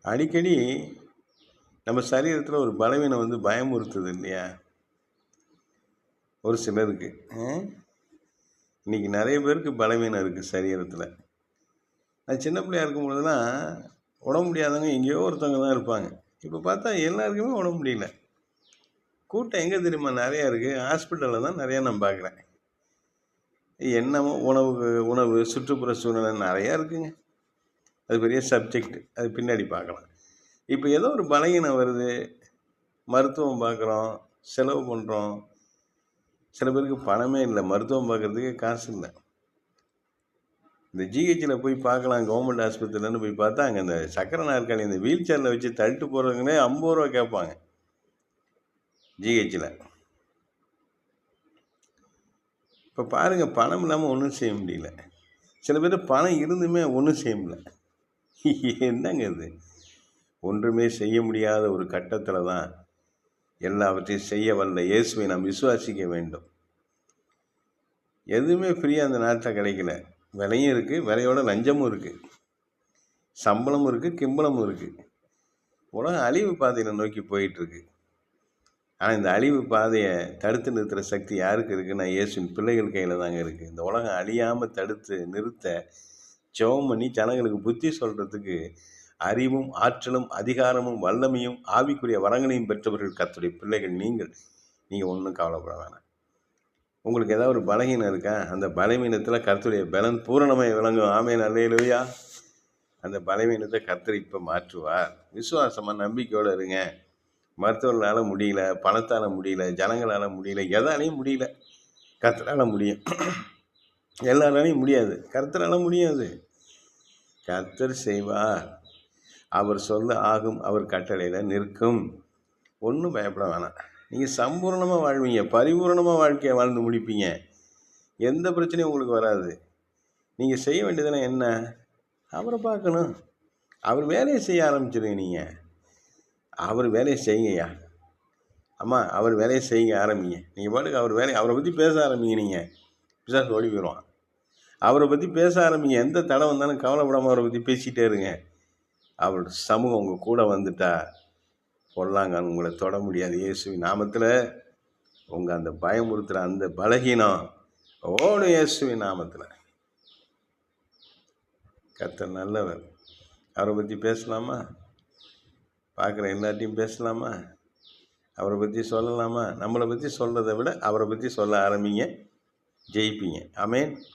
அடிக்கடி நம்ம சரீரத்தில் ஒரு பலவீனம் வந்து பயமுறுத்துது இல்லையா? ஒரு சிலருக்கு இன்றைக்கி நிறைய பேருக்கு பலவீனம் இருக்குது சரீரத்தில். அது சின்ன பிள்ளையா இருக்கும் பொழுதுலாம் உடம்பு முடியாதவங்க எங்கேயோ ஒருத்தவங்க தான் இருப்பாங்க. இப்போ பார்த்தா எல்லாருக்குமே உடம்பு முடியல. கூட்டம் எங்கே தெரியுமா நிறையா இருக்குது? ஹாஸ்பிட்டலில் தான் நிறையா நான் பார்க்குறேன். என்னமோ உணவு சுற்றுப்புற சூழ்நிலை நிறையா இருக்குங்க. அது பெரிய சப்ஜெக்ட், அது பின்னாடி பார்க்கலாம். இப்போ ஏதோ ஒரு பலகீனம் வருது, மருத்துவம் பார்க்குறோம், செலவு பண்ணுறோம். சில பேருக்கு பணமே இல்லை, மருத்துவம் பார்க்குறதுக்கே காசு இல்லை. இந்த ஜிஹெச்சில் போய் பார்க்கலாம், கவர்மெண்ட் ஆஸ்பத்திரியிலன்னு போய் பார்த்தா அங்கே இந்த சக்கரை நாற்காலி இந்த வீல் சேரில் வச்சு தள்ளிட்டு போகிறவங்களே 50 ரூபா கேட்பாங்க ஜிஹெச்சில். இப்போ பாருங்கள், பணம் இல்லாமல் ஒன்றும் செய்ய முடியல. சில பேர் பணம் இருந்துமே ஒன்றும் செய்ய முடியல. என்னங்க இது? ஒன்றுமே செய்ய முடியாத ஒரு கட்டத்தில் தான் எல்லாவற்றையும் செய்ய வல்ல இயேசுவை நாம் விசுவாசிக்க வேண்டும். எதுவுமே ஃப்ரீயாக அந்த நாட்டில் கிடைக்கல. விலையும் இருக்குது, விலையோட லஞ்சமும் இருக்குது, சம்பளமும் இருக்குது, கிம்பளமும் இருக்குது. உலகம் அழிவு பாதையில் நோக்கி போயிட்டுருக்கு. ஆனால் இந்த அழிவு பாதையை தடுத்து நிறுத்துகிற சக்தி யாருக்கு இருக்குன்னா இயேசுவின் பிள்ளைகள் கையில் தாங்க இருக்குது. இந்த உலகம் அழியாமல் தடுத்து நிறுத்த ஜெபம் பண்ணி ஜனங்களுக்கு புத்தி சொல்கிறதுக்கு அறிவும் ஆற்றலும் அதிகாரமும் வல்லமையும் ஆவிக்குரிய வரங்களையும் பெற்றவர்கள் கர்த்தருடைய பிள்ளைகள் நீங்கள் ஒன்றும் கவலைப்பட வேணாம். உங்களுக்கு ஏதாவது ஒரு பலகீனம் இருக்கா? அந்த பலவீனத்தில் கர்த்தருடைய பலன் பூரணமாக விளங்கும். ஆமென், அல்லேலூயா. அந்த பலவீனத்தை கர்த்தர் இப்போ மாற்றுவார். விசுவாசமாக நம்பிக்கையோடு இருங்க. மருத்துவர்களால் முடியல, பணத்தால் முடியல, ஜனங்களால் முடியல, எதாலையும் முடியல. கர்த்தரால் முடியும். எல்லாராலையும் முடியாது, கர்த்தரால் முடியாது. கர்த்தர் செய்வார். அவர் சொல்ல ஆகும், அவர் கட்டளையில் நிற்கும். ஒன்றும் பயப்பட வேணாம். நீங்கள் சம்பூர்ணமாக வாழ்வீங்க, பரிபூர்ணமாக வாழ்க்கையை வாழ்ந்து முடிப்பீங்க. எந்த பிரச்சனையும் உங்களுக்கு வராது. நீங்கள் செய்ய வேண்டியதெல்லாம் என்ன? அவரை பார்க்கணும். அவர் வேலையை செய்ய ஆரம்பிச்சிடுங்க. நீங்கள் அவர் வேலையை செய்யுங்கய்யா. அம்மா, அவர் வேலையை செய்யுங்க, ஆரம்பிங்க. நீங்கள் பாட்டுக்கு அவர் வேலையை அவரை பற்றி பேச ஆரம்பிங்க. நீங்கள் பிசாசு ஓடி போயிடுவான். அவரை பற்றி பேச ஆரம்பிங்க. எந்த தடை வந்தாலும் கவலைப்படாமல் அவரை பற்றி பேசிகிட்டே இருங்க. அவரோட சமூகம் உங்கள் கூட வந்துட்டா பொல்லாங்கான் உங்களை தொட முடியாது. இயேசுவின் நாமத்தில் உங்கள் அந்த பயமுறுத்துகிற அந்த பலகீனம் ஓடும். இயேசுவின் நாமத்தில். கர்த்தர் நல்லவர். அவரை பற்றி பேசலாமா? பார்க்குற எல்லாத்தையும் பேசலாமா? அவரை பற்றி சொல்லலாமா? நம்மளை பற்றி சொல்கிறத விட அவரை பற்றி சொல்ல ஆரம்பிங்க, ஜெயிப்பீங்க. ஆமென்.